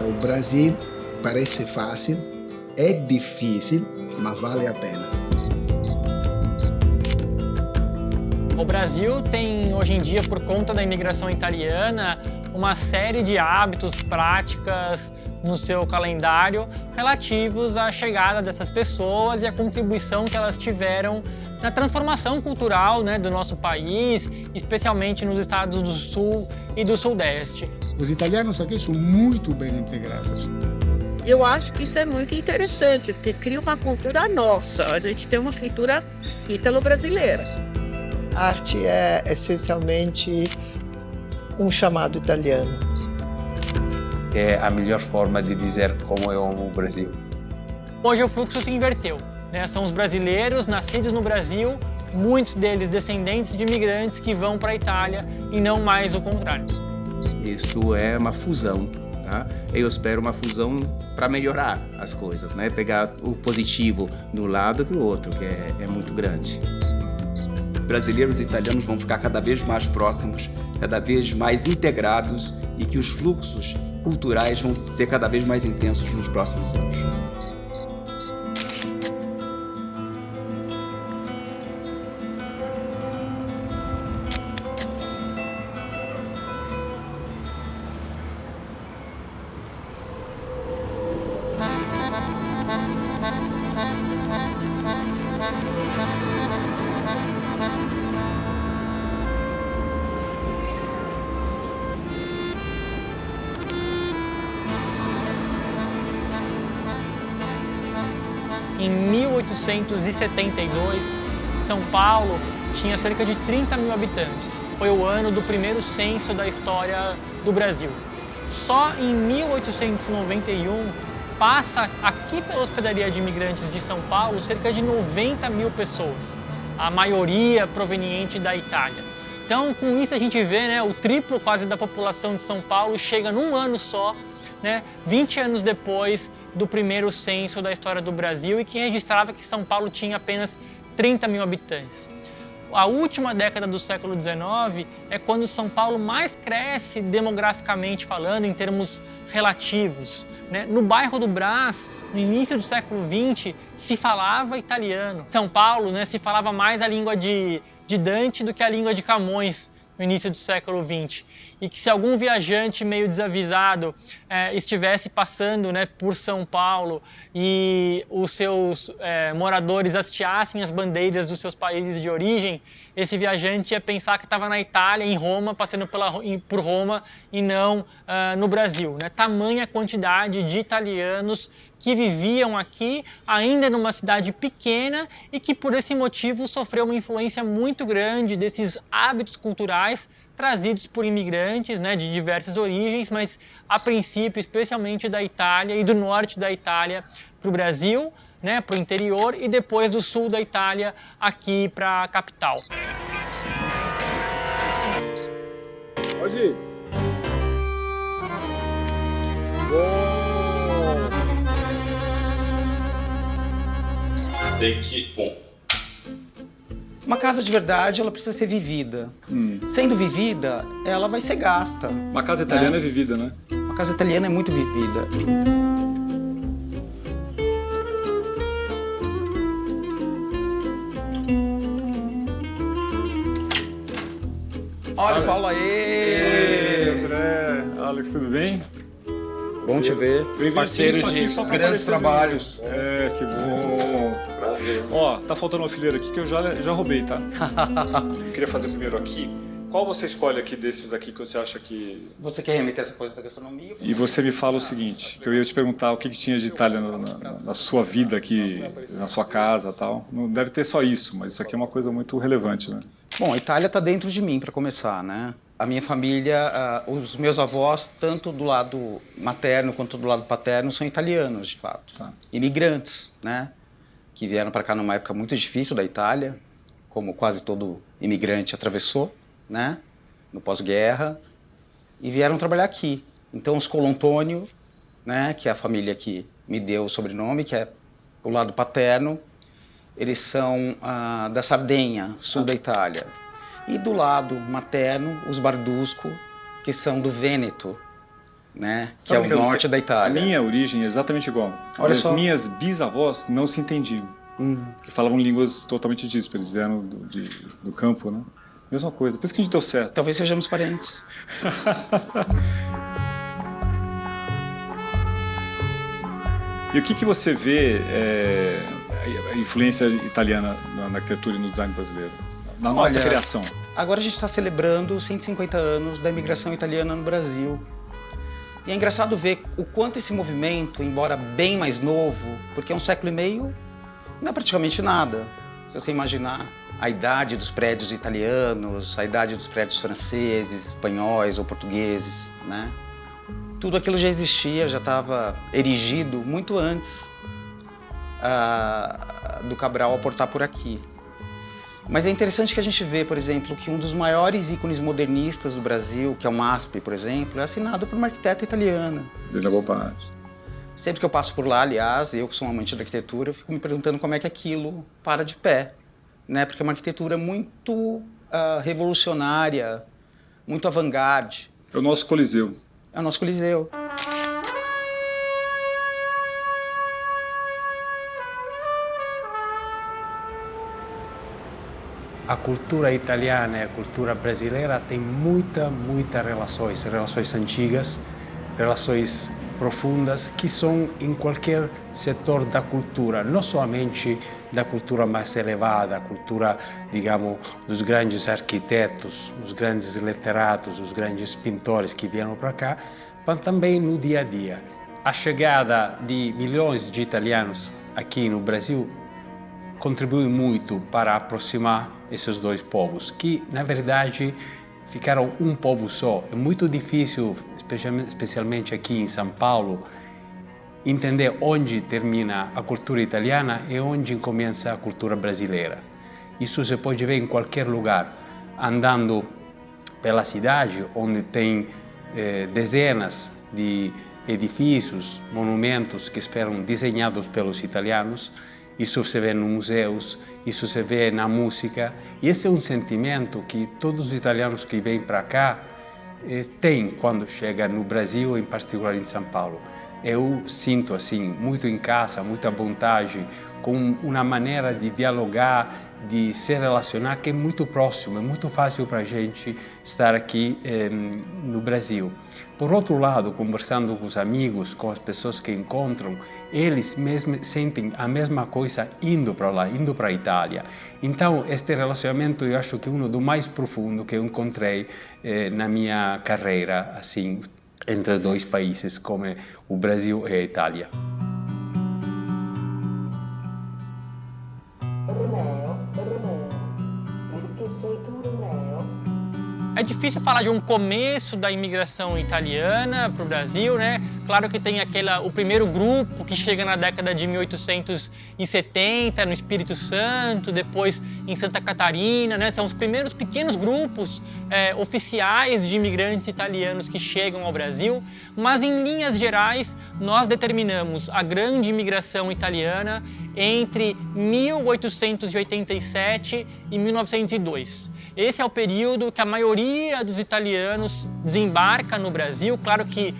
O Brasil parece fácil, é difícil, mas vale a pena. O Brasil tem, hoje em dia, por conta da imigração italiana, uma série de hábitos, práticas no seu calendário relativos à chegada dessas pessoas e à contribuição que elas tiveram na transformação cultural, né, do nosso país, especialmente nos estados do Sul e do Sudeste. Os italianos aqui são muito bem integrados. Eu acho que isso é muito interessante, porque cria uma cultura nossa. A gente tem uma cultura ítalo-brasileira. Arte é essencialmente um chamado italiano. É a melhor forma de dizer como eu amo o Brasil. Hoje o fluxo se inverteu, né? São os brasileiros nascidos no Brasil, muitos deles descendentes de imigrantes que vão para a Itália e não mais o contrário. Isso é uma fusão, tá? Eu espero uma fusão para melhorar as coisas, né? Pegar o positivo de um lado que o outro, que é muito grande. Brasileiros e italianos vão ficar cada vez mais próximos, cada vez mais integrados e que os fluxos culturais vão ser cada vez mais intensos nos próximos anos. Em 1872, São Paulo tinha cerca de 30 mil habitantes. Foi o ano do primeiro censo da história do Brasil. Só em 1891 passa aqui pela Hospedaria de Imigrantes de São Paulo cerca de 90 mil pessoas, a maioria proveniente da Itália. Então, com isso a gente vê, né, o triplo quase da população de São Paulo chega num ano só, né, 20 anos depois do primeiro censo da história do Brasil e que registrava que São Paulo tinha apenas 30 mil habitantes. A última década do século XIX é quando São Paulo mais cresce demograficamente falando, em termos relativos, né? No bairro do Brás, no início do século XX, se falava italiano. São Paulo, né, se falava mais a língua de Dante do que a língua de Camões no início do século XX. E que se algum viajante meio desavisado estivesse passando, né, por São Paulo e os seus moradores hasteassem as bandeiras dos seus países de origem, esse viajante ia pensar que estava na Itália, em Roma, passando por Roma e não no Brasil, né? Tamanha quantidade de italianos que viviam aqui, ainda numa cidade pequena e que por esse motivo sofreu uma influência muito grande desses hábitos culturais trazidos por imigrantes, né, de diversas origens, mas a princípio especialmente da Itália e do norte da Itália para o Brasil, né, para o interior e depois do sul da Itália aqui para a capital. Pode ir. Tem que... Bom. Uma casa de verdade, ela precisa ser vivida. Sendo vivida, ela vai ser gasta. Uma casa italiana é vivida, né? Uma casa italiana é muito vivida. Olha o Paulo aí! André, Alex, tudo bem? Bom te ver. Parceiro de grandes trabalhos. É, que bom. Prazer. Ó, tá faltando uma fileira aqui que eu já roubei, tá? Eu queria fazer primeiro aqui. Qual você escolhe aqui desses aqui que você acha que... Você quer remeter essa coisa da gastronomia? E você me fala o seguinte, que eu ia te perguntar o que tinha de Itália na sua vida aqui, na sua casa e tal. Não deve ter só isso, mas isso aqui é uma coisa muito relevante, né? Bom, a Itália está dentro de mim, para começar, né? A minha família, os meus avós, tanto do lado materno quanto do lado paterno, são italianos, de fato. Tá. Imigrantes, né? Que vieram para cá numa época muito difícil da Itália, como quase todo imigrante atravessou, né? No pós-guerra, e vieram trabalhar aqui. Então, os Colantônio, né? Que é a família que me deu o sobrenome, que é o lado paterno, eles são da Sardenha, sul da Itália. E do lado materno, os Bardusco, que são do Vêneto, né? Que Sabe é o eu norte da A Itália. minha origem é exatamente igual. Olha As só. minhas bisavós não se entendiam. Porque falavam línguas totalmente díspares, vieram do campo, né? Mesma coisa, por isso que a gente deu certo. Talvez sejamos parentes. E o que você vê a influência italiana na arquitetura e no design brasileiro? Na nossa Olha, criação. Agora a gente está celebrando 150 anos da imigração italiana no Brasil. E é engraçado ver o quanto esse movimento, embora bem mais novo, porque é um século e meio, não é praticamente nada. Se você imaginar a idade dos prédios italianos, a idade dos prédios franceses, espanhóis ou portugueses, né? Tudo aquilo já existia, já estava erigido muito antes do Cabral aportar por aqui. Mas é interessante que a gente vê, por exemplo, que um dos maiores ícones modernistas do Brasil, que é o MASP, por exemplo, é assinado por uma arquiteta italiana. Desde a boa parte. Sempre que eu passo por lá, aliás, eu que sou um amante da arquitetura, eu fico me perguntando como é que aquilo para de pé, né? Porque é uma arquitetura muito revolucionária, muito avant-garde. É o nosso Coliseu. É o nosso Coliseu. A cultura italiana e a cultura brasileira têm muitas relações antigas, relações profundas, que são em qualquer setor da cultura, não somente da cultura mais elevada, a cultura, digamos, dos grandes arquitetos, os grandes literatos, os grandes pintores que vieram para cá, mas também no dia a dia. A chegada de milhões de italianos aqui no Brasil contribui muito para aproximar esses dois povos, que, na verdade, ficaram um povo só. É muito difícil, especialmente aqui em São Paulo, entender onde termina a cultura italiana e onde começa a cultura brasileira. Isso se pode ver em qualquer lugar, andando pela cidade, onde tem dezenas de edifícios, monumentos que foram desenhados pelos italianos. Isso se vê nos museus, isso se vê na música. E esse é um sentimento que todos os italianos que vêm para cá têm quando chegam no Brasil, em particular em São Paulo. Eu sinto assim, muito em casa, muita vontade, com uma maneira de dialogar, de se relacionar que é muito próximo, é muito fácil para a gente estar aqui no Brasil. Por outro lado, conversando com os amigos, com as pessoas que encontram, eles mesmos sentem a mesma coisa indo para lá, indo para a Itália. Então, este relacionamento eu acho que é um do mais profundo que eu encontrei na minha carreira, assim, entre dois países como o Brasil e a Itália. É difícil falar de um começo da imigração italiana para o Brasil, né? Claro que tem o primeiro grupo que chega na década de 1870 no Espírito Santo, depois em Santa Catarina, né? São os primeiros pequenos grupos oficiais de imigrantes italianos que chegam ao Brasil, mas em linhas gerais nós determinamos a grande imigração italiana entre 1887 e 1902. Esse é o período que a maioria dos italianos desembarca no Brasil. Claro que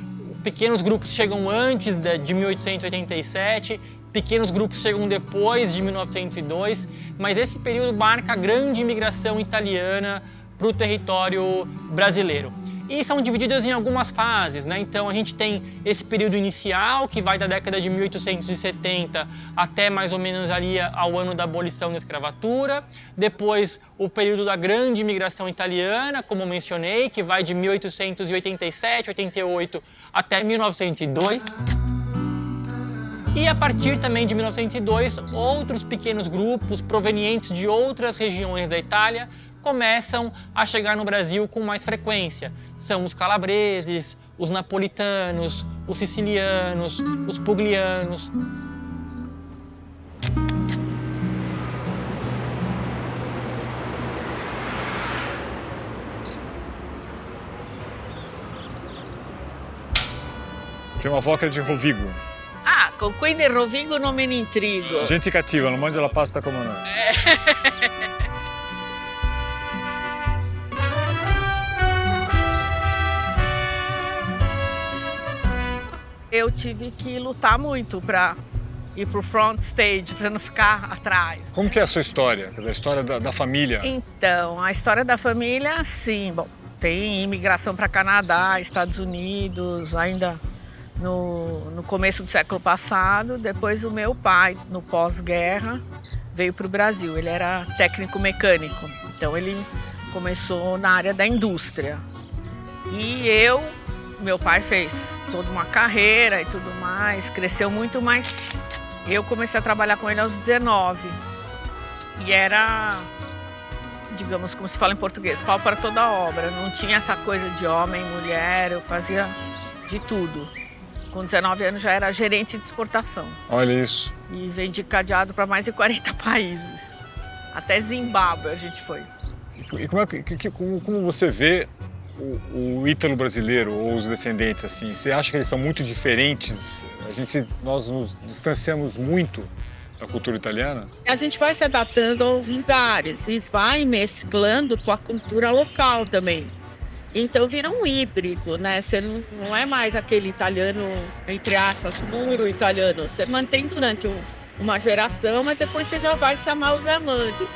pequenos grupos chegam antes de 1887, pequenos grupos chegam depois de 1902, mas esse período marca a grande imigração italiana para o território brasileiro. E são divididas em algumas fases, né? Então a gente tem esse período inicial, que vai da década de 1870 até mais ou menos ali ao ano da abolição da escravatura. Depois o período da grande imigração italiana, como mencionei, que vai de 1887, 88 até 1902. E a partir também de 1902, outros pequenos grupos provenientes de outras regiões da Itália começam a chegar no Brasil com mais frequência. São os calabreses, os napolitanos, os sicilianos, os puglianos. Tem uma avó que é de Rovigo. Ah, con quei del Rovigo non me ne intrigo. Gente cattiva, não mangia la pasta como nós. Eu tive que lutar muito para ir pro front stage, para não ficar atrás. Como que é a sua história? A história da família? Então, a história da família, sim, bom, tem imigração para Canadá, Estados Unidos, ainda no começo do século passado. Depois o meu pai, no pós-guerra, veio para o Brasil. Ele era técnico mecânico, então ele começou na área da indústria. E meu pai fez toda uma carreira e tudo mais, cresceu muito, mas eu comecei a trabalhar com ele aos 19. E era, digamos, como se fala em português, pau para toda obra. Não tinha essa coisa de homem, mulher, eu fazia de tudo. Com 19 anos já era gerente de exportação. Olha isso. E vendi cadeado para mais de 40 países. Até Zimbábue a gente foi. E como você vê o ítalo brasileiro ou os descendentes assim? Você acha que eles são muito diferentes? Nós nos distanciamos muito da cultura italiana? A gente vai se adaptando aos lugares e vai mesclando com a cultura local também. Então vira um híbrido, né? Você não é mais aquele italiano, entre aspas, puro italiano. Você mantém durante uma geração, mas depois você já vai se amalgamando.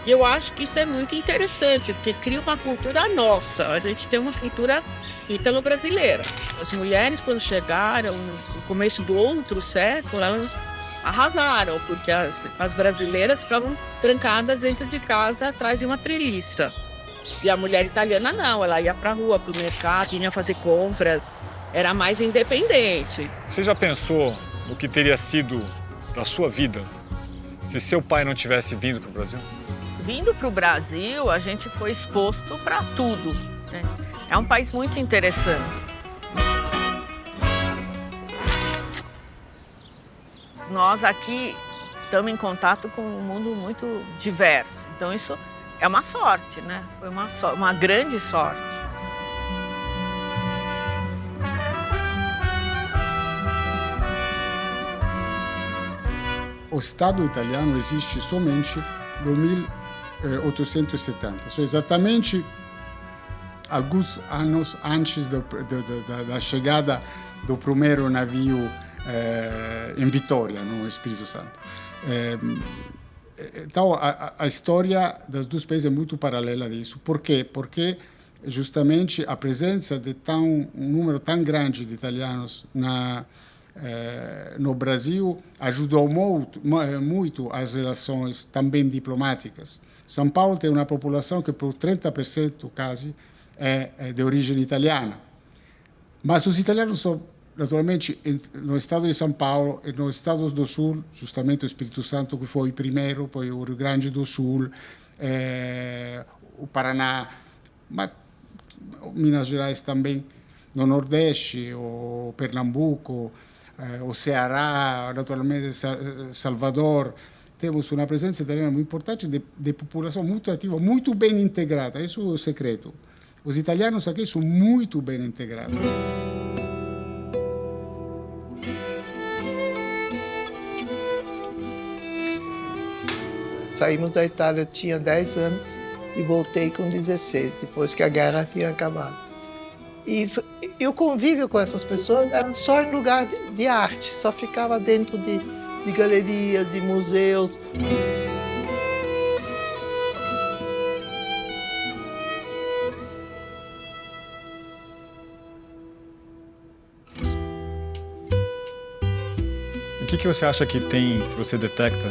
E eu acho que isso é muito interessante, porque cria uma cultura nossa. A gente tem uma cultura ítalo-brasileira. As mulheres, quando chegaram no começo do outro século, elas arrasaram, porque as brasileiras ficavam trancadas dentro de casa atrás de uma treliça. E a mulher italiana não, ela ia para a rua, para o mercado, ia fazer compras, era mais independente. Você já pensou no que teria sido da sua vida se seu pai não tivesse vindo para o Brasil? Vindo para o Brasil, a gente foi exposto para tudo, né? É um país muito interessante. Nós aqui estamos em contato com um mundo muito diverso, então isso é uma sorte, né? Foi uma grande sorte. O Estado italiano existe somente no 1870, exatamente alguns anos antes da chegada do primeiro navio em Vitória, no Espírito Santo. Então, a história dos dois países é muito paralela disso. Por quê? Porque justamente a presença de um número tão grande de italianos no Brasil ajudou muito as relações também diplomáticas. São Paulo tem uma população que por 30% quase é de origem italiana. Mas os italianos são, naturalmente, no estado de São Paulo e nos estados do Sul, justamente o Espírito Santo, que foi o primeiro, poi o Rio Grande do Sul, o Paraná, mas Minas Gerais também, no Nordeste, o Pernambuco, o Ceará, naturalmente Salvador. Temos uma presença italiana muito importante de população muito ativa, muito bem integrada. Isso é o segredo. Os italianos aqui são muito bem integrados. Saímos da Itália, eu tinha 10 anos e voltei com 16, depois que a guerra tinha acabado. E o convívio com essas pessoas era só em lugar de arte, só ficava dentro de galerias, de museus. O que você acha que você detecta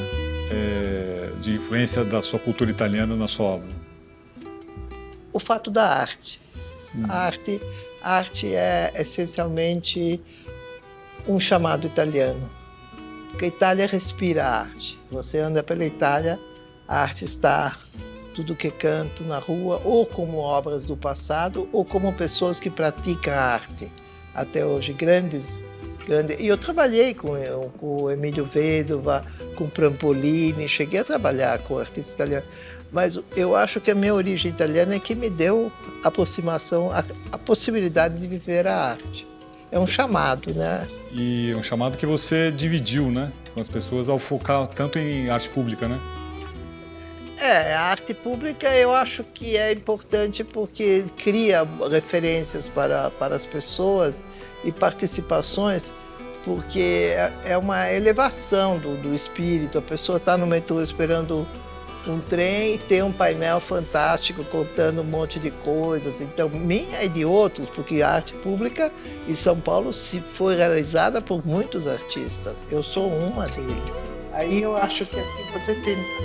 de influência da sua cultura italiana na sua obra? O fato da arte. A arte é essencialmente um chamado italiano. Porque a Itália respira a arte. Você anda pela Itália, a arte está tudo que canto na rua, ou como obras do passado, ou como pessoas que praticam a arte. Até hoje, grandes. E eu trabalhei com o Emílio Vedova, com Prampolini, cheguei a trabalhar com artistas italianos. Mas eu acho que a minha origem italiana é que me deu a aproximação, a possibilidade de viver a arte. É um chamado, né? E é um chamado que você dividiu, né, com as pessoas ao focar tanto em arte pública, né? A arte pública eu acho que é importante porque cria referências para as pessoas e participações porque é uma elevação do espírito. A pessoa está no metrô esperando um trem e tem um painel fantástico contando um monte de coisas. Então, minha e de outros, porque a arte pública em São Paulo foi realizada por muitos artistas. Eu sou uma deles. Aí eu acho que aqui você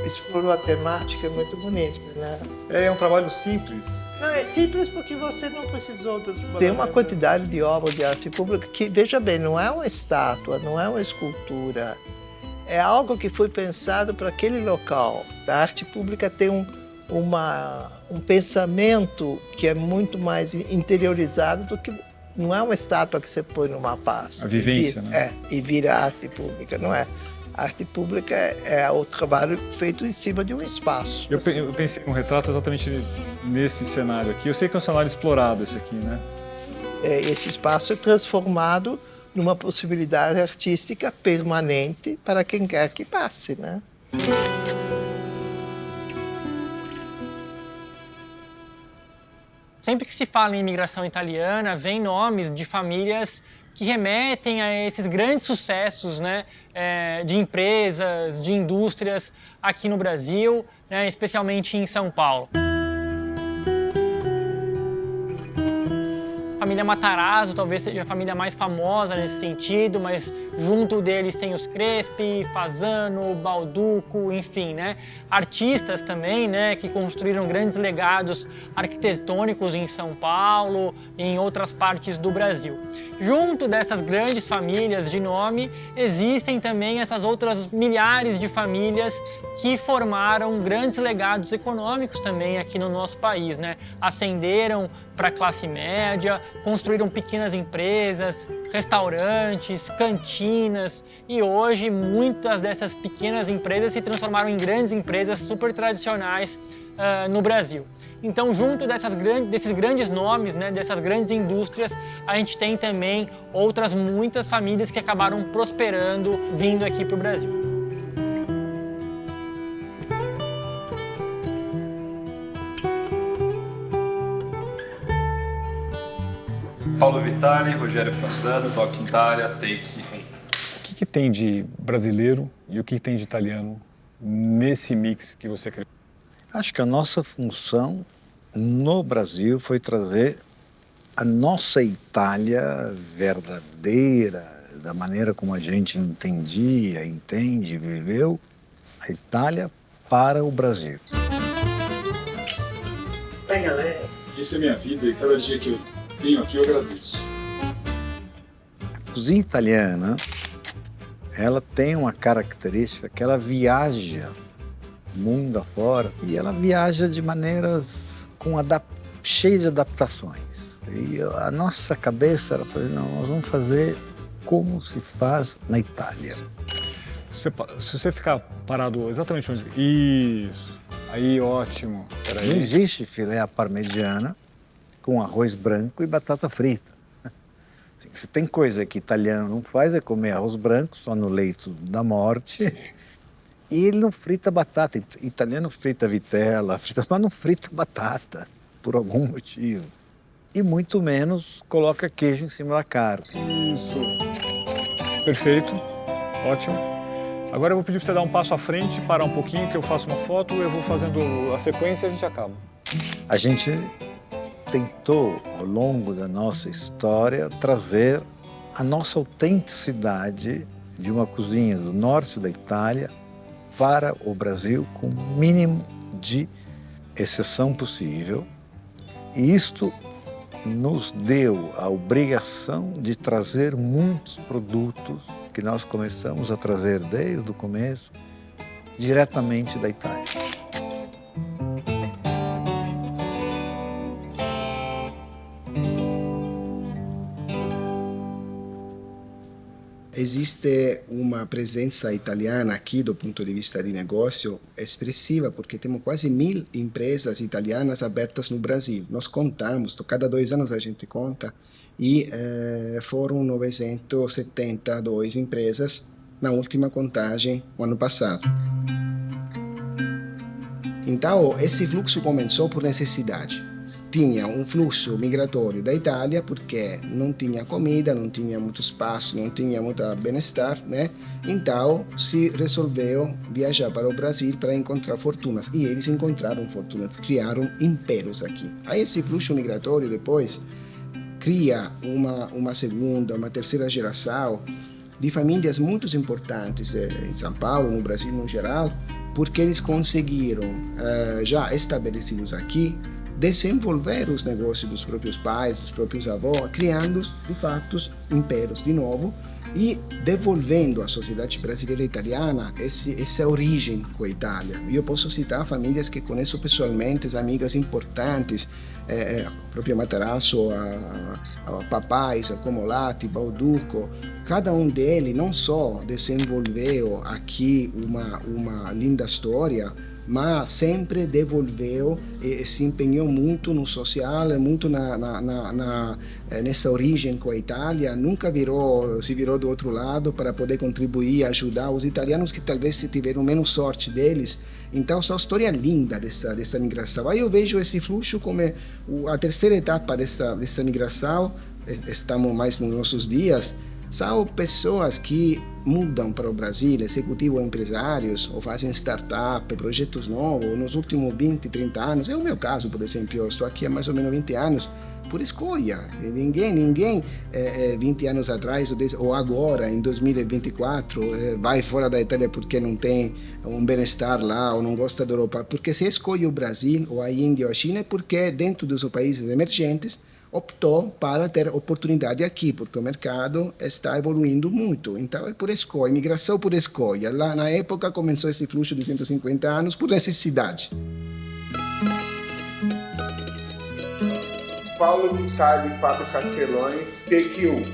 explorou a temática muito bonita, né? É um trabalho simples. Não, é simples porque você não precisou... Tem uma quantidade de obras de arte pública que, veja bem, não é uma estátua, não é uma escultura. É algo que foi pensado para aquele local. A arte pública tem um pensamento que é muito mais interiorizado do que... Não é uma estátua que você põe numa pasta. A vivência, né? E vira arte pública, não é? A arte pública é o trabalho feito em cima de um espaço. Eu pensei num retrato exatamente nesse cenário aqui. Eu sei que é um cenário explorado esse aqui, né? Esse espaço é transformado numa possibilidade artística permanente para quem quer que passe, né? Sempre que se fala em imigração italiana, vem nomes de famílias que remetem a esses grandes sucessos, né, de empresas, de indústrias aqui no Brasil, né, especialmente em São Paulo. A família Matarazzo talvez seja a família mais famosa nesse sentido, mas junto deles tem os Crespi, Fasano, Balduco, enfim, né? Artistas também, né, que construíram grandes legados arquitetônicos em São Paulo e em outras partes do Brasil. Junto dessas grandes famílias de nome, existem também essas outras milhares de famílias que formaram grandes legados econômicos também aqui no nosso país, né? Ascenderam para a classe média, construíram pequenas empresas, restaurantes, cantinas e hoje muitas dessas pequenas empresas se transformaram em grandes empresas super tradicionais no Brasil. Então, junto desses grandes nomes, né, dessas grandes indústrias, a gente tem também outras muitas famílias que acabaram prosperando vindo aqui para o Brasil. Paulo Vitale, Rogério Fasano, Toque Itália, Take 1. O que tem de brasileiro e o que tem de italiano nesse mix que você criou? Acho que a nossa função no Brasil foi trazer a nossa Itália verdadeira, da maneira como a gente entendia, entende, viveu, a Itália para o Brasil. Bem, galera. Isso é minha vida e cada dia que eu venho aqui eu agradeço. A cozinha italiana, ela tem uma característica que ela viaja mundo afora e ela viaja de maneiras cheia de adaptações. E a nossa cabeça era fazer, não, nós vamos fazer como se faz na Itália. Se você ficar parado exatamente onde... Isso. Aí, ótimo. Não existe filé à parmegiana com arroz branco e batata frita. Assim, se tem coisa que italiano não faz é comer arroz branco só no leito da morte. Sim. E ele não frita batata. Italiano frita vitela, mas não frita batata, por algum motivo. E muito menos coloca queijo em cima da carne. Isso. Perfeito. Ótimo. Agora eu vou pedir para você dar um passo à frente, parar um pouquinho, que eu faço uma foto, eu vou fazendo a sequência e a gente acaba. A gente tentou, ao longo da nossa história, trazer a nossa autenticidade de uma cozinha do norte da Itália para o Brasil com o mínimo de exceção possível. E isto nos deu a obrigação de trazer muitos produtos que nós começamos a trazer desde o começo, diretamente da Itália. Existe uma presença italiana aqui do ponto de vista de negócio expressiva, porque temos quase 1000 empresas italianas abertas no Brasil. Nós contamos, cada 2 anos a gente conta, e foram 972 empresas na última contagem, o ano passado. Então, esse fluxo começou por necessidade. tinha um fluxo migratório da Itália porque não tinha comida, não tinha muito espaço, não tinha muito bem-estar, né? Então se resolveu viajar para o Brasil para encontrar fortunas e eles encontraram fortunas, criaram impérios aqui. Aí esse fluxo migratório depois cria uma segunda, uma terceira geração de famílias muito importantes em São Paulo, no Brasil no geral, porque eles conseguiram, já estabelecidos aqui, desenvolver os negócios dos próprios pais, dos próprios avós, criando, de fato, impérios de novo e devolvendo à sociedade brasileira e italiana essa origem com a Itália. Eu posso citar famílias que conheço pessoalmente, amigas importantes, proprio Matarazzo, a Papais, a Comolatti, Bauducco. Cada um deles não só desenvolveu aqui uma linda história, mas sempre devolveu e se empenhou muito no social, muito nessa origem com a Itália, nunca se virou do outro lado para poder contribuir, ajudar os italianos que talvez tiveram menos sorte deles. Então, essa história linda dessa migração. Aí eu vejo esse fluxo como a terceira etapa dessa migração, estamos mais nos nossos dias, são pessoas que mudam para o Brasil, executivos empresários, ou fazem startup, projetos novos, nos últimos 20, 30 anos. É o meu caso, por exemplo, eu estou aqui há mais ou menos 20 anos, por escolha. Ninguém 20 anos atrás ou agora, em 2024, vai fora da Itália porque não tem um bem-estar lá ou não gosta da Europa. Porque se escolhe o Brasil, ou a Índia ou a China, é porque dentro dos países emergentes optou para ter oportunidade aqui, porque o mercado está evoluindo muito. Então é por escolha, imigração por escolha. Lá na época começou esse fluxo de 150 anos por necessidade. Paulo Vitale e Fábio Castelões, TQ1.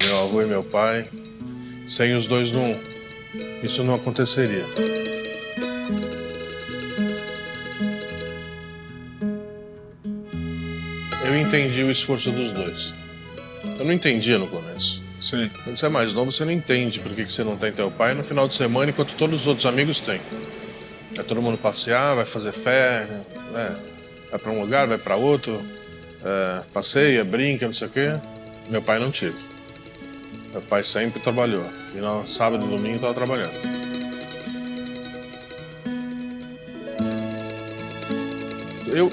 Meu avô e meu pai, sem os dois isso não aconteceria. Eu entendi o esforço dos dois. Eu não entendia no começo. Sim. Quando você é mais novo, você não entende por que você não tem teu pai no final de semana, enquanto todos os outros amigos têm. Vai todo mundo passear, vai fazer férias, vai para um lugar, vai para outro, passeia, brinca, não sei o quê. Meu pai não tive. Meu pai sempre trabalhou. Final, sábado e domingo estava trabalhando.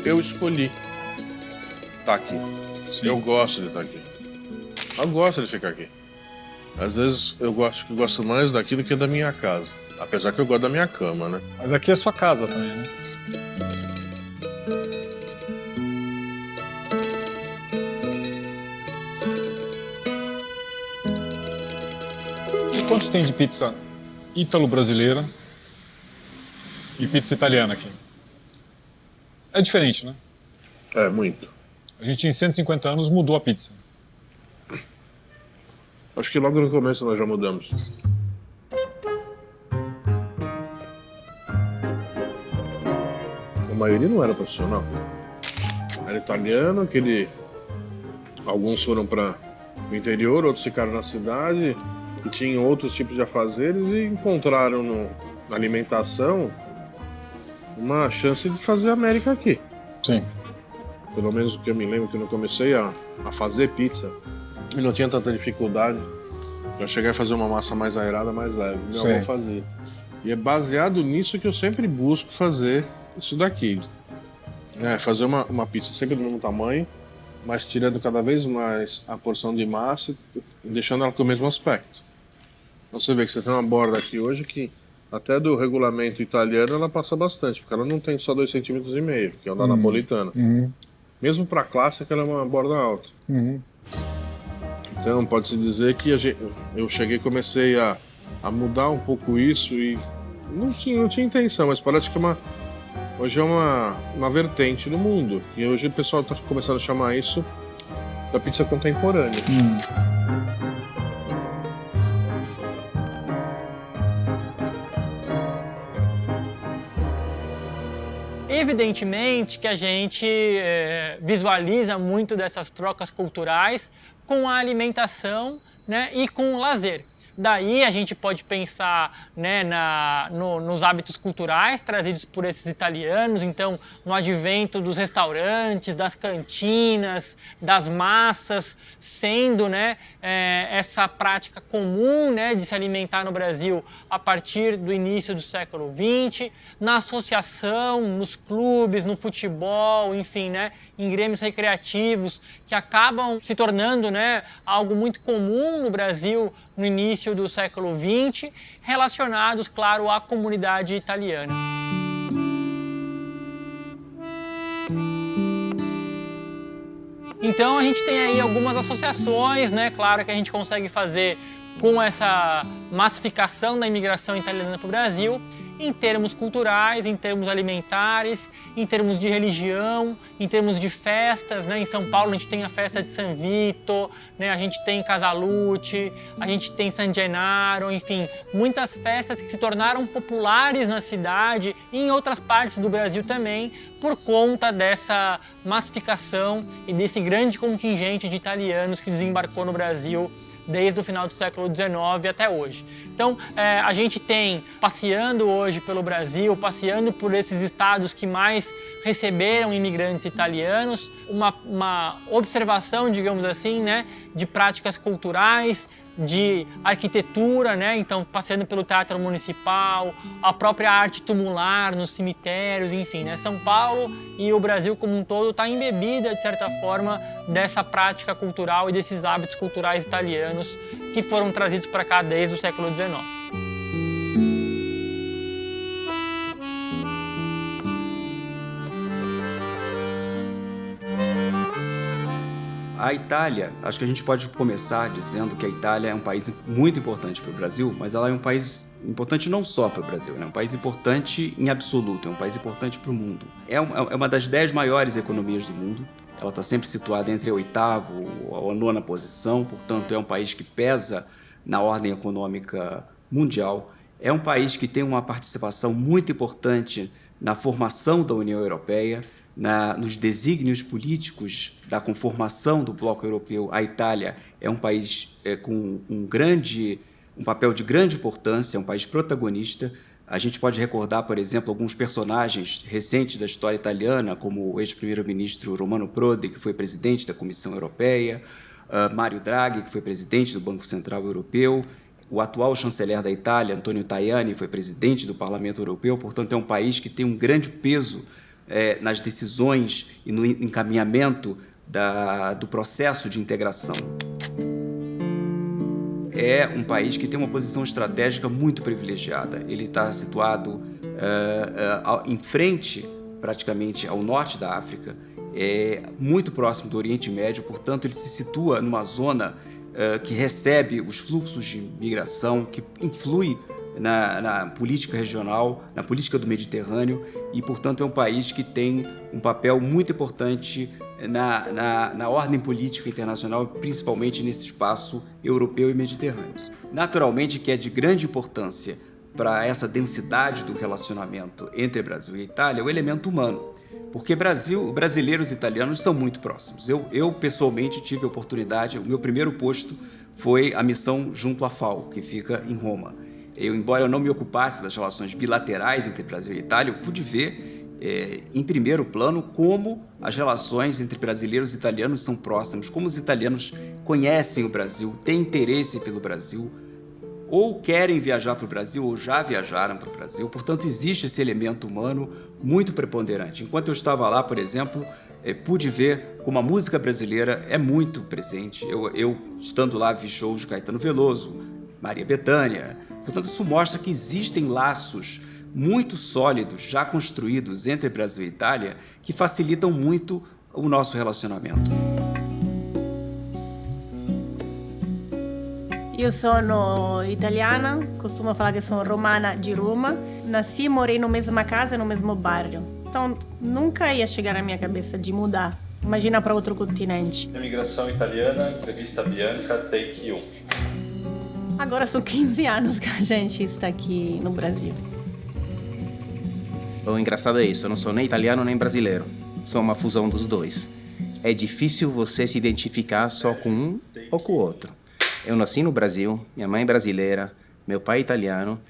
Eu escolhi estar aqui. Sim. Eu gosto de estar aqui. Eu gosto de ficar aqui. Às vezes eu gosto mais daqui do que da minha casa. Apesar que eu gosto da minha cama, né? Mas aqui é sua casa também, né? E quanto tem de pizza ítalo-brasileira e pizza italiana aqui? É diferente, né? É, muito. A gente em 150 anos mudou a pizza. Acho que logo no começo nós já mudamos. A maioria não era profissional. Era italiano, alguns foram para o interior, outros ficaram na cidade e tinham outros tipos de afazeres e encontraram na alimentação uma chance de fazer a América aqui. Sim. Pelo menos o que eu me lembro, que eu comecei a fazer pizza e não tinha tanta dificuldade. Eu cheguei a fazer uma massa mais aerada, mais leve. Meu avô fazia. E é baseado nisso que eu sempre busco fazer isso daqui. Fazer uma pizza sempre do mesmo tamanho, mas tirando cada vez mais a porção de massa e deixando ela com o mesmo aspecto. Então você vê que você tem uma borda aqui hoje que até do regulamento italiano ela passa bastante, porque ela não tem só 2,5 cm, que é o da napolitana. Mesmo para a clássica ela é uma borda alta. Então pode-se dizer que eu comecei a mudar um pouco isso e não tinha intenção, mas parece que hoje é uma vertente no mundo. E hoje o pessoal está começando a chamar isso da pizza contemporânea. Evidentemente que a gente visualiza muito dessas trocas culturais com a alimentação, né, e com o lazer. Daí a gente pode pensar, né, nos hábitos culturais trazidos por esses italianos, então no advento dos restaurantes, das cantinas, das massas, sendo, né, essa prática comum, né, de se alimentar no Brasil a partir do início do século XX, na associação, nos clubes, no futebol, enfim, né, em grêmios recreativos que acabam se tornando, né, algo muito comum no Brasil no início do século XX, relacionados, claro, à comunidade italiana. Então a gente tem aí algumas associações, né, claro, que a gente consegue fazer com essa massificação da imigração italiana para o Brasil, em termos culturais, em termos alimentares, em termos de religião, em termos de festas, né? Em São Paulo a gente tem a festa de San Vito, né? A gente tem Casalute, a gente tem San Gennaro, enfim, muitas festas que se tornaram populares na cidade e em outras partes do Brasil também, por conta dessa massificação e desse grande contingente de italianos que desembarcou no Brasil desde o final do século XIX até hoje. Então, a gente tem, passeando hoje pelo Brasil, passeando por esses estados que mais receberam imigrantes italianos, uma observação, digamos assim, né, de práticas culturais, de arquitetura, né? Então, passeando pelo Teatro Municipal, a própria arte tumular nos cemitérios, enfim, né? São Paulo e o Brasil como um todo está embebida, de certa forma, dessa prática cultural e desses hábitos culturais italianos que foram trazidos para cá desde o século XIX. A Itália, acho que a gente pode começar dizendo que a Itália é um país muito importante para o Brasil, mas ela é um país importante não só para o Brasil, é um país importante em absoluto, é um país importante para o mundo. É uma das 10 maiores economias do mundo, ela está sempre situada entre a 8ª ou a 9ª posição, portanto é um país que pesa na ordem econômica mundial, é um país que tem uma participação muito importante na formação da União Europeia, nos desígnios políticos da conformação do bloco europeu. A Itália é um país com um papel de grande importância, é um país protagonista. A gente pode recordar, por exemplo, alguns personagens recentes da história italiana, como o ex-primeiro-ministro Romano Prodi, que foi presidente da Comissão Europeia, Mario Draghi, que foi presidente do Banco Central Europeu, o atual chanceler da Itália, Antonio Tajani, foi presidente do Parlamento Europeu. Portanto, é um país que tem um grande peso nas decisões e no encaminhamento do processo de integração. É um país que tem uma posição estratégica muito privilegiada. Ele está situado em frente, praticamente, ao norte da África, muito próximo do Oriente Médio, portanto, ele se situa numa zona que recebe os fluxos de migração, que influi na política regional, na política do Mediterrâneo e, portanto, é um país que tem um papel muito importante na ordem política internacional, principalmente nesse espaço europeu e mediterrâneo. Naturalmente que é de grande importância para essa densidade do relacionamento entre Brasil e Itália o elemento humano, porque brasileiros e italianos são muito próximos. Eu pessoalmente tive a oportunidade, o meu primeiro posto foi a missão junto à FAO, que fica em Roma. Embora eu não me ocupasse das relações bilaterais entre Brasil e Itália, eu pude ver em primeiro plano como as relações entre brasileiros e italianos são próximas, como os italianos conhecem o Brasil, têm interesse pelo Brasil, ou querem viajar para o Brasil, ou já viajaram para o Brasil. Portanto, existe esse elemento humano muito preponderante. Enquanto eu estava lá, por exemplo, pude ver como a música brasileira é muito presente. Eu estando lá, vi shows de Caetano Veloso, Maria Bethânia. Portanto, isso mostra que existem laços muito sólidos, já construídos entre Brasil e Itália, que facilitam muito o nosso relacionamento. Io sono italiana, costumo falar que sono romana de Roma. Nasci e morei na mesma casa, no mesmo bairro. Então, nunca ia chegar na minha cabeça de mudar. Imagina para outro continente. Imigração italiana, entrevista Bianca, take 1. Agora são 15 anos que a gente está aqui no Brasil. O engraçado é isso, eu não sou nem italiano nem brasileiro. Sou uma fusão dos dois. É difícil você se identificar só com um ou com o outro. Eu nasci no Brasil, minha mãe é brasileira, meu pai é italiano,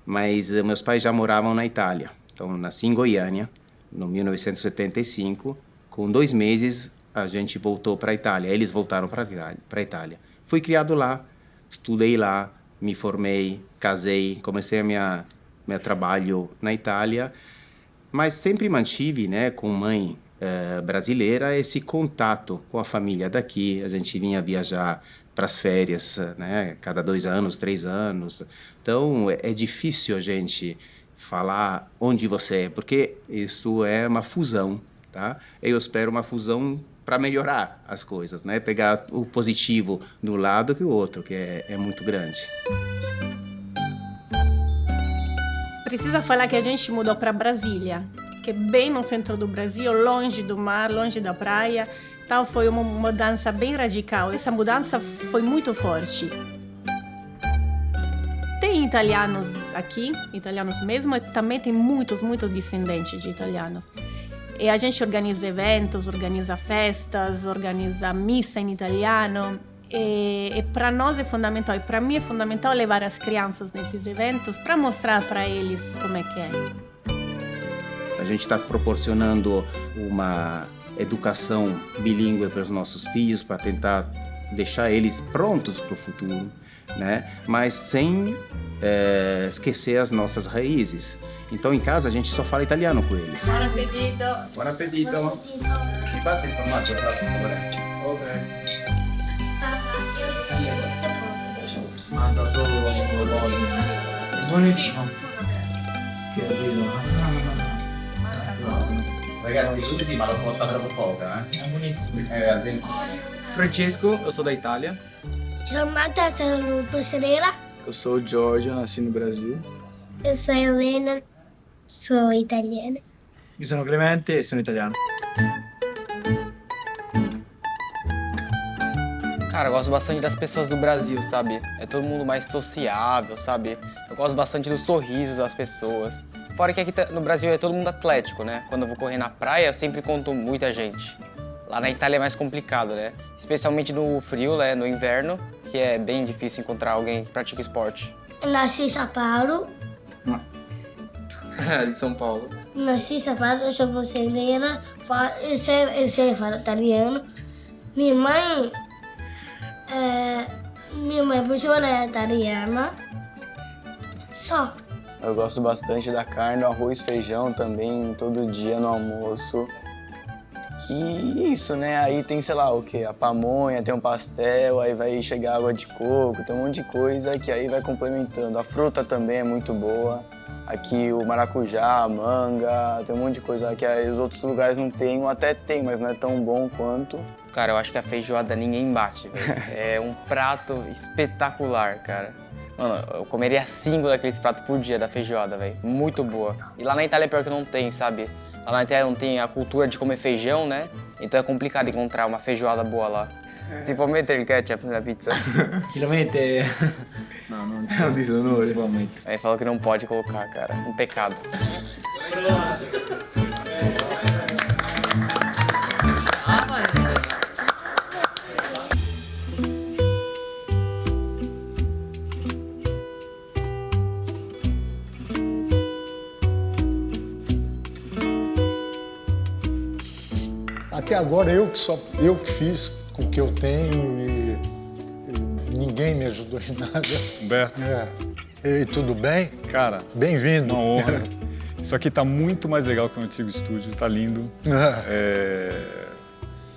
mas meus pais já moravam na Itália. Então, nasci em Goiânia, em 1975. Com 2 meses, a gente voltou para a Itália. Eles voltaram para a Itália. Fui criado lá, estudei lá, me formei, casei, comecei meu trabalho na Itália, mas sempre mantive, né, com mãe brasileira, esse contato com a família daqui. A gente vinha viajar para as férias, né, cada 2 anos, 3 anos. Então, é difícil a gente falar onde você é, porque isso é uma fusão, tá? Eu espero uma fusão para melhorar as coisas, né? Pegar o positivo de um lado que o outro, que é muito grande. Precisa falar que a gente mudou para Brasília, que é bem no centro do Brasil, longe do mar, longe da praia. Então foi uma mudança bem radical. Essa mudança foi muito forte. Tem italianos aqui, italianos mesmo, e também tem muitos descendentes de italianos. E a gente organiza eventos, organiza festas, organiza missa em italiano. E para nós é fundamental, e para mim é fundamental levar as crianças nesses eventos para mostrar para eles como é que é. A gente está proporcionando uma educação bilíngue para os nossos filhos, para tentar deixar eles prontos para o futuro, né? Mas sem esquecer as nossas raízes. Então, em casa, a gente só fala italiano com eles. Buon appetito! Buon appetito! Ci passa il formaggio, per favore? Ok. Manda solo l'olio. Buonissimo. Che arrivo. Ragazzi, tutti ma l'ho portata troppo poca, È buonissimo. Francesco, eu sou da Itália. Sono Marta, sono brasileira. Eu sou o Jorge, eu nasci no Brasil. Eu sou Helena, sou italiana. Io sono Clemente e sono italiano. Cara, eu gosto bastante das pessoas do Brasil, sabe? É todo mundo mais sociável, sabe? Eu gosto bastante dos sorrisos das pessoas. Fora que aqui no Brasil é todo mundo atlético, né? Quando eu vou correr na praia, eu sempre encontro muita gente. Lá na Itália é mais complicado, né? Especialmente no frio, né? No inverno, que é bem difícil encontrar alguém que pratica esporte. Eu nasci em São Paulo. De São Paulo. Nasci em São Paulo, eu sou brasileira, eu sei falar italiano. Minha mãe professora é italiana. Só. Eu gosto bastante da carne, do arroz, feijão também, todo dia no almoço. E isso, né? Aí tem, sei lá, o quê? A pamonha, tem um pastel, aí vai chegar água de coco, tem um monte de coisa que aí vai complementando. A fruta também é muito boa. Aqui o maracujá, a manga, tem um monte de coisa que os outros lugares não tem, ou até tem, mas não é tão bom quanto. Cara, eu acho que a feijoada ninguém bate, velho. É um prato espetacular, cara. Mano, eu comeria 5 daqueles pratos por dia da feijoada, velho. Muito boa. E lá na Itália é pior que não tem, sabe? Lá na Itália não tem a cultura de comer feijão, né? Então é complicado encontrar uma feijoada boa lá. Si può mettere il ketchup nella pizza? Chi lo mette? No, non si può. Non si può mettere. Aí falou que não pode colocar, cara. Um pecado. Até agora eu que fiz com o que eu tenho e ninguém me ajudou em nada. Humberto. Ei, tudo bem? Cara, bem-vindo. Uma honra. Isso aqui tá muito mais legal que o antigo estúdio, tá lindo.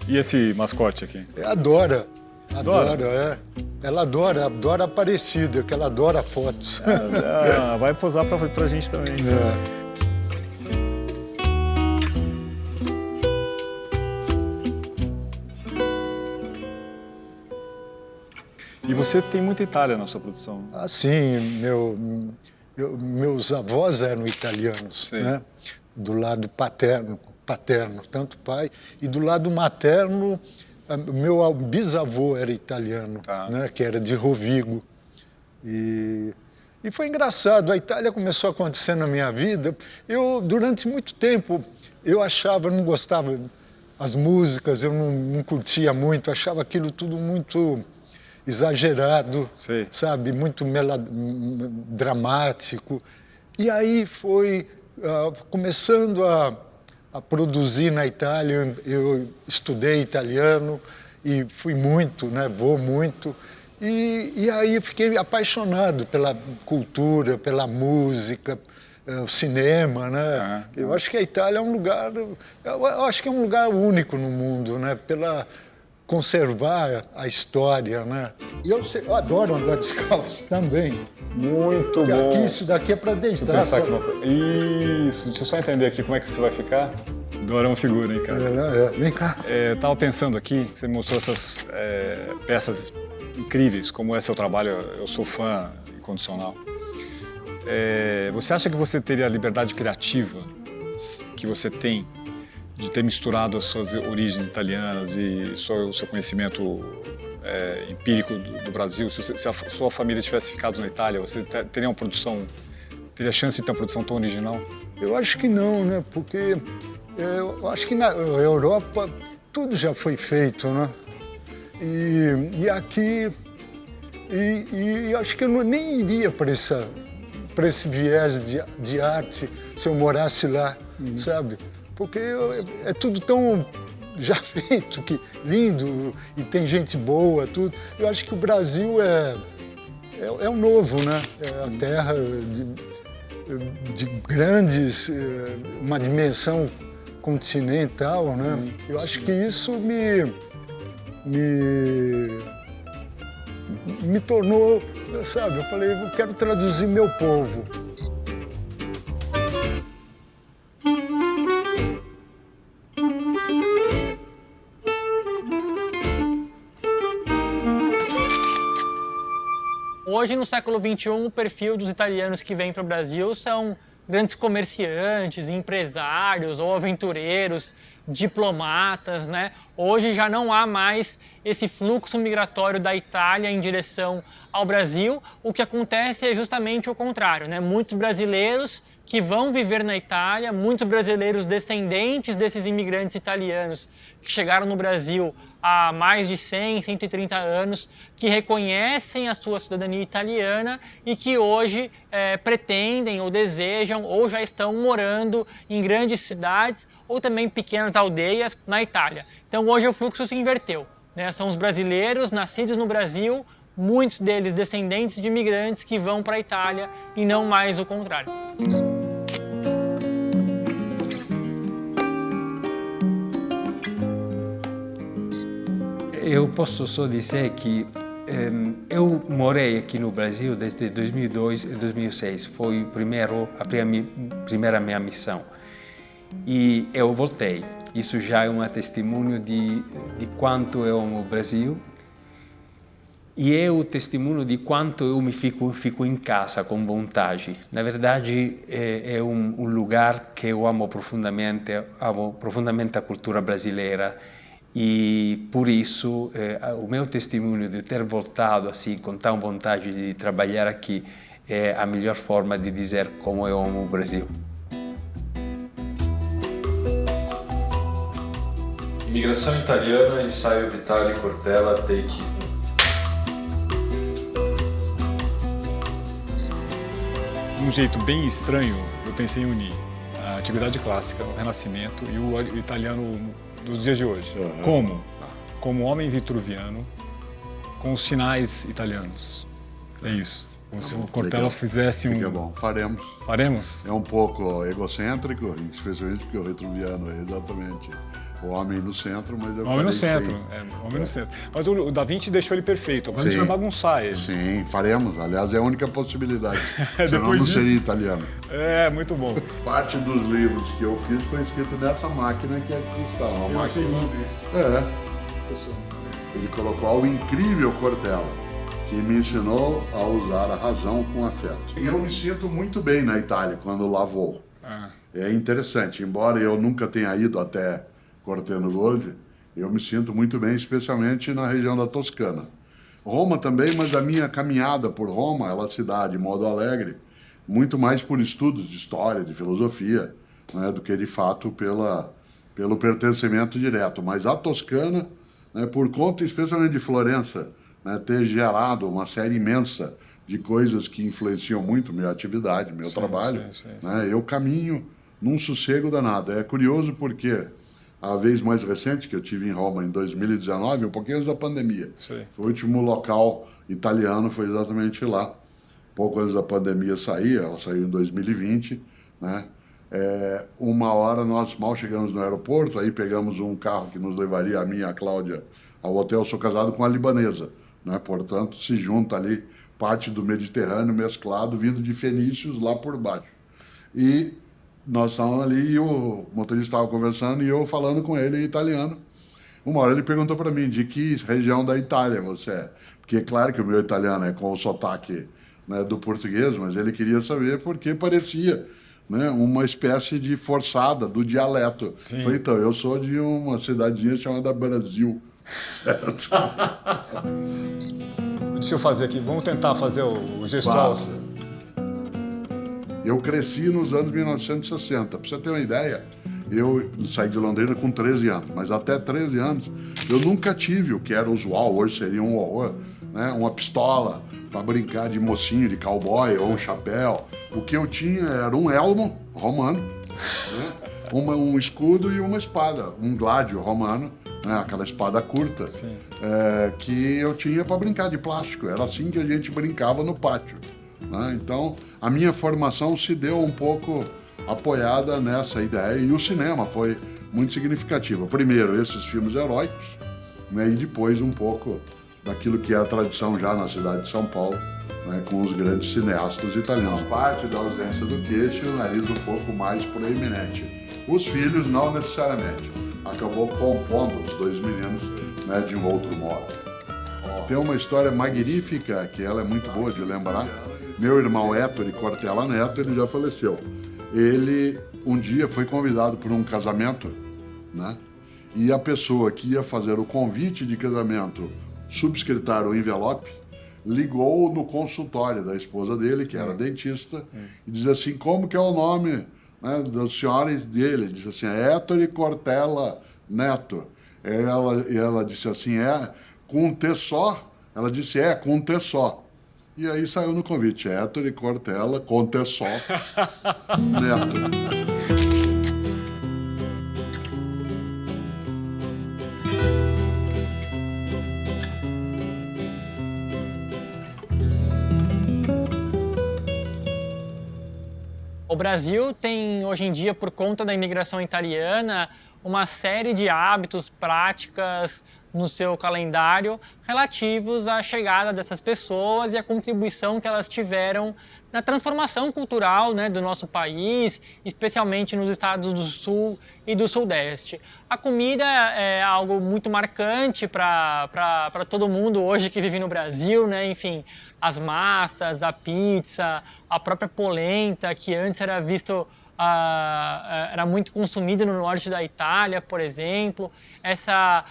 E esse mascote aqui? Adora. Ela adora a Aparecida, que ela adora fotos. Vai posar pra gente também. E você tem muita Itália na sua produção? Ah, sim. Meus avós eram italianos, né? Do lado paterno, tanto pai. E do lado materno, meu bisavô era italiano, né? Que era de Rovigo. E foi engraçado. A Itália começou a acontecer na minha vida. Durante muito tempo, eu não gostava das músicas, eu não curtia muito, achava aquilo tudo muito exagerado, sabe, muito dramático. E aí foi começando a produzir na Itália. Eu estudei italiano e fui muito, né, vou muito. E aí fiquei apaixonado pela cultura, pela música, o cinema, né? Eu acho que a Itália é um lugar, eu acho que é um lugar único no mundo, né? Pela conservar a história, né? E eu adoro andar descalço também. Muito bom. Aqui, isso daqui é para deitar. Isso, deixa eu só entender aqui como é que você vai ficar. Dora é uma figura, hein, cara? Vem cá. Tava pensando aqui, você mostrou essas peças incríveis, como é seu trabalho, eu sou fã incondicional. Você acha que você teria a liberdade criativa que você tem de ter misturado as suas origens italianas e o seu conhecimento empírico do Brasil? Se a sua família tivesse ficado na Itália, você teria uma produção, teria chance de ter uma produção tão original? Eu acho que não, né? Porque eu acho que na Europa tudo já foi feito, né? E aqui, e acho que eu nem iria para esse viés de arte se eu morasse lá, sabe? Porque é tudo tão já feito, que lindo, e tem gente boa, tudo. Eu acho que o Brasil é o novo, né? É a terra de grandes, uma dimensão continental, né? Eu acho que isso me tornou, sabe, eu falei, eu quero traduzir meu povo. Hoje, no século XXI, o perfil dos italianos que vêm para o Brasil são grandes comerciantes, empresários ou aventureiros, diplomatas, né? Hoje já não há mais esse fluxo migratório da Itália em direção ao Brasil. O que acontece é justamente o contrário, né? Muitos brasileiros que vão viver na Itália, muitos brasileiros descendentes desses imigrantes italianos que chegaram no Brasil há mais de 100, 130 anos, que reconhecem a sua cidadania italiana e que hoje pretendem ou desejam ou já estão morando em grandes cidades ou também pequenas aldeias na Itália. Então hoje o fluxo se inverteu, né? São os brasileiros nascidos no Brasil, muitos deles descendentes de imigrantes que vão para a Itália e não mais o contrário. Eu posso só dizer que eu morei aqui no Brasil desde 2002 e 2006. Foi a primeira minha missão. E eu voltei. Isso já é um testemunho de quanto eu amo o Brasil. E é o testemunho de quanto eu me fico em casa com vontade. Na verdade, é um lugar que eu amo profundamente a cultura brasileira. E por isso, o meu testemunho de ter voltado assim, com tão vontade de trabalhar aqui, é a melhor forma de dizer como eu amo o Brasil. Imigração italiana, ensaio Vitali Cortella, take 1. De um jeito bem estranho, eu pensei em unir a antiguidade clássica, o Renascimento e o italiano dos dias de hoje. Como? Como homem vitruviano, com os sinais italianos. É isso. Como se o Cortella fizesse um... Fica bom. Faremos. Faremos? É um pouco egocêntrico, especialmente porque o vitruviano é exatamente o homem no centro, mas eu homem no centro, homem no centro. Mas o Da Vinci deixou ele perfeito, agora a gente vai bagunçar ele. Sim, faremos. Aliás, é a única possibilidade. Senão não seria italiano. É, muito bom. Parte dos livros que eu fiz foi escrito nessa máquina que é cristal. Uma máquina... Ele colocou o incrível Cortella, que me ensinou a usar a razão com afeto. E eu me sinto muito bem na Itália quando lá vou. É interessante, embora eu nunca tenha ido até Corteno Gold, eu me sinto muito bem, especialmente na região da Toscana. Roma também, mas a minha caminhada por Roma, ela se dá de modo alegre, muito mais por estudos de história, de filosofia, né, do que de fato pelo pertencimento direto. Mas a Toscana, né, por conta especialmente de Florença, né, ter gerado uma série imensa de coisas que influenciam muito minha atividade, meu trabalho. Né? Eu caminho num sossego danado. É curioso porque a vez mais recente que eu tive em Roma, em 2019, um pouquinho antes da pandemia, o último local italiano foi exatamente lá. Pouco antes da pandemia sair, ela saiu em 2020, né? Uma hora nós mal chegamos no aeroporto, aí pegamos um carro que nos levaria, a mim e a Cláudia, ao hotel. Eu sou casado com uma libanesa, né? Portanto, se junta ali parte do Mediterrâneo mesclado, vindo de fenícios lá por baixo. E nós estávamos ali e o motorista estava conversando e eu falando com ele em italiano. Uma hora ele perguntou para mim, de que região da Itália você é? Porque é claro que o meu italiano é com o sotaque, né, do português, mas ele queria saber porque parecia, né, uma espécie de forçada do dialeto. Falei, então, eu sou de uma cidadezinha chamada Brasil. Certo? Deixa eu fazer aqui, vamos tentar fazer o gestual. Eu cresci nos anos 1960. Para você ter uma ideia, eu saí de Londrina com 13 anos, mas até 13 anos eu nunca tive o que era usual, hoje seria um horror, né, uma pistola para brincar de mocinho, de cowboy ou um chapéu. O que eu tinha era um elmo romano, né, um escudo e uma espada, um gládio romano, né, aquela espada curta, que eu tinha para brincar de plástico. Era assim que a gente brincava no pátio. Né? Então, a minha formação se deu um pouco apoiada nessa ideia e o cinema foi muito significativo. Primeiro, esses filmes heróicos, né, e depois um pouco daquilo que é a tradição já na cidade de São Paulo, né, com os grandes cineastas italianos. Parte da ausência do queixo e o nariz um pouco mais proeminente. Os filhos, não necessariamente. Acabou compondo os dois meninos, né, de um outro modo. Tem uma história magnífica, que ela é muito boa de lembrar. Meu irmão Ettore Cortella Neto, ele já faleceu. Ele, um dia, foi convidado para um casamento, né? E a pessoa que ia fazer o convite de casamento, subscritar o envelope, ligou no consultório da esposa dele, que era dentista, e dizia assim, como que é o nome, né, da senhora dele? Ele disse assim, Ettore Cortella Neto. Ela disse assim, com um T só? Ela disse, com um T só. E aí saiu no convite, Ettore Cortella, com T só, Neto. O Brasil tem, hoje em dia, por conta da imigração italiana, uma série de hábitos, práticas no seu calendário relativos à chegada dessas pessoas e à contribuição que elas tiveram na transformação cultural, né, do nosso país, especialmente nos estados do Sul e do Sudeste. A comida é algo muito marcante para todo mundo hoje que vive no Brasil, né? Enfim, as massas, a pizza, a própria polenta, que antes era visto... era muito consumida no norte da Itália, por exemplo. Essa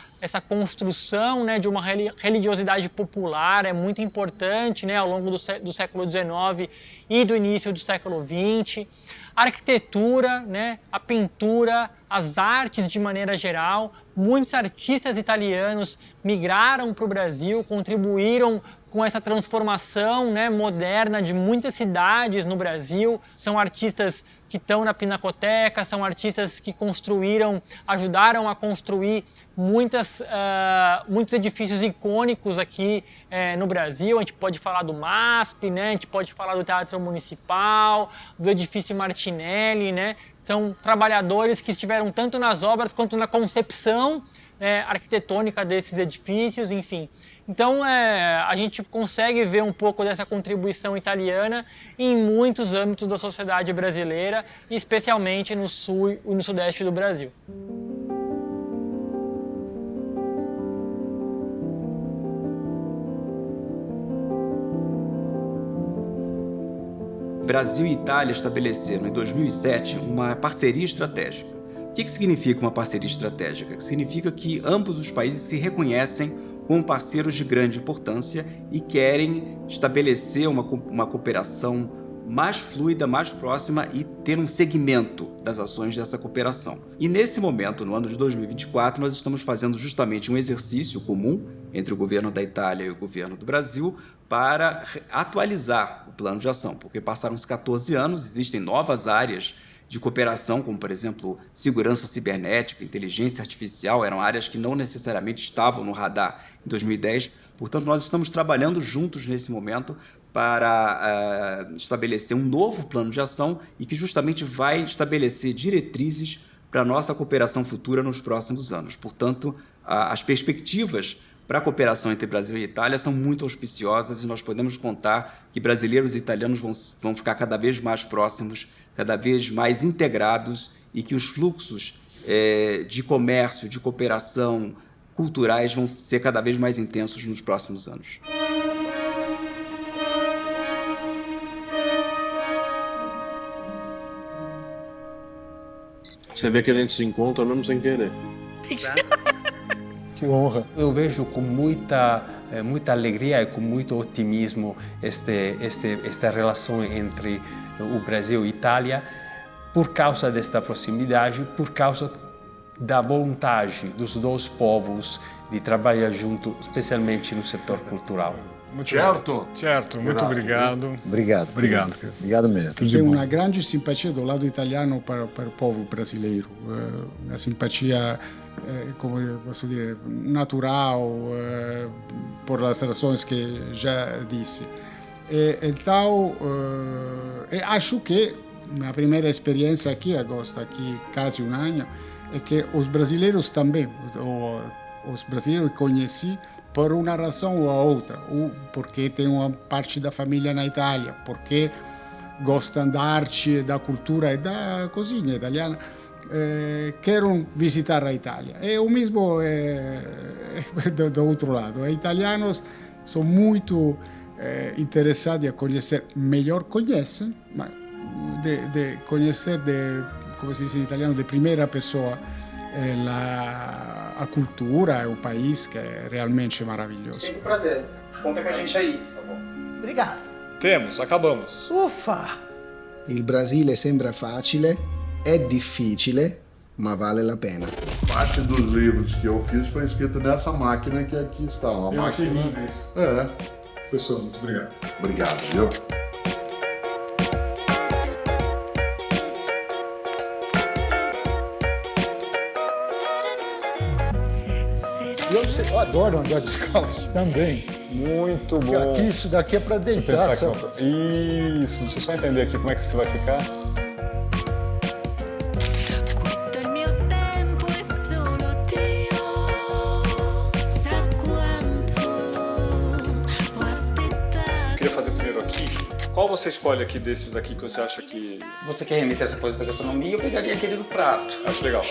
construção, né, de uma religiosidade popular é muito importante, né, ao longo do século XIX e do início do século XX. A arquitetura, né, a pintura, as artes de maneira geral. Muitos artistas italianos migraram para o Brasil, contribuíram com essa transformação, né, moderna de muitas cidades no Brasil. São artistas que estão na Pinacoteca, são artistas que ajudaram a construir muitos edifícios icônicos aqui no Brasil. A gente pode falar do MASP, né? A gente pode falar do Teatro Municipal, do Edifício Martinelli, né? São trabalhadores que estiveram tanto nas obras quanto na concepção arquitetônica desses edifícios, enfim. Então, a gente consegue ver um pouco dessa contribuição italiana em muitos âmbitos da sociedade brasileira, especialmente no sul e no sudeste do Brasil. Brasil e Itália estabeleceram em 2007 uma parceria estratégica. O que significa uma parceria estratégica? Significa que ambos os países se reconhecem como parceiros de grande importância e querem estabelecer uma cooperação mais fluida, mais próxima e ter um segmento das ações dessa cooperação. E nesse momento, no ano de 2024, nós estamos fazendo justamente um exercício comum entre o governo da Itália e o governo do Brasil para atualizar o plano de ação, porque passaram-se 14 anos, existem novas áreas de cooperação, como, por exemplo, segurança cibernética, inteligência artificial, eram áreas que não necessariamente estavam no radar em 2010. Portanto, nós estamos trabalhando juntos nesse momento para estabelecer um novo plano de ação e que justamente vai estabelecer diretrizes para a nossa cooperação futura nos próximos anos. Portanto, as perspectivas para a cooperação entre Brasil e Itália são muito auspiciosas e nós podemos contar que brasileiros e italianos vão ficar cada vez mais próximos, cada vez mais integrados e que os fluxos de comércio, de cooperação culturais vão ser cada vez mais intensos nos próximos anos. Você vê que a gente se encontra mesmo sem querer. Que honra. Eu vejo com muita alegria e com muito otimismo esta relação entre o Brasil e a Itália por causa desta proximidade, por causa da vontade dos dois povos de trabalhar junto, especialmente no setor cultural. Certo, muito obrigado. Obrigado. Obrigado. Obrigado mesmo. Tem uma grande simpatia do lado italiano para o povo brasileiro, uma simpatia, como posso dizer, natural, por as razões que já disse. Então, acho que a primeira experiência aqui, agosto, aqui quase um ano, é que os brasileiros também, os brasileiros que conheci, por uma razão ou outra, ou porque tem uma parte da família na Itália, porque gostam da arte, da cultura e da cozinha italiana, querem visitar a Itália. E o mesmo do outro lado. Os italianos são muito interessados a conhecer, melhor conhecem, mas de conhecer, como se diz em italiano, de primeira pessoa, a cultura, o país, que é realmente maravilhoso. Sempre um prazer. Conta com a gente aí, tá bom? Obrigada. Temos, acabamos. Ufa! Il Brasile sembra facile, è difficile, ma vale la pena. Parte dos livros que eu fiz foi escrito nessa máquina que aqui está. Uma Eu achei máquina. lindo isso. É. Pessoal, muito obrigado. Obrigado, viu? Eu adoro andar descalço também. Muito bom. Aqui, isso daqui é para deitar. Pensar Isso, deixa eu só entender aqui como é que você vai ficar. Eu queria fazer primeiro aqui. Qual você escolhe aqui desses aqui que você acha que... Você quer remeter essa coisa da gastronomia, eu pegaria aquele do prato. Acho legal.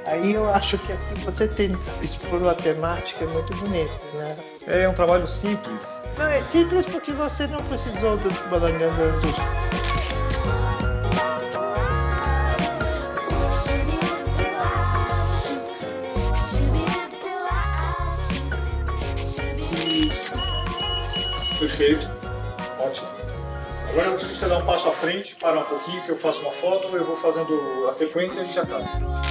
Aí eu acho que aqui você explorou a temática, é muito bonito, né? É um trabalho simples. Não, é simples porque você não precisou do balangão das duas. Perfeito. Ótimo. Agora eu vou pedir pra você dar um passo à frente, parar um pouquinho, que eu faço uma foto, eu vou fazendo a sequência e a gente acaba.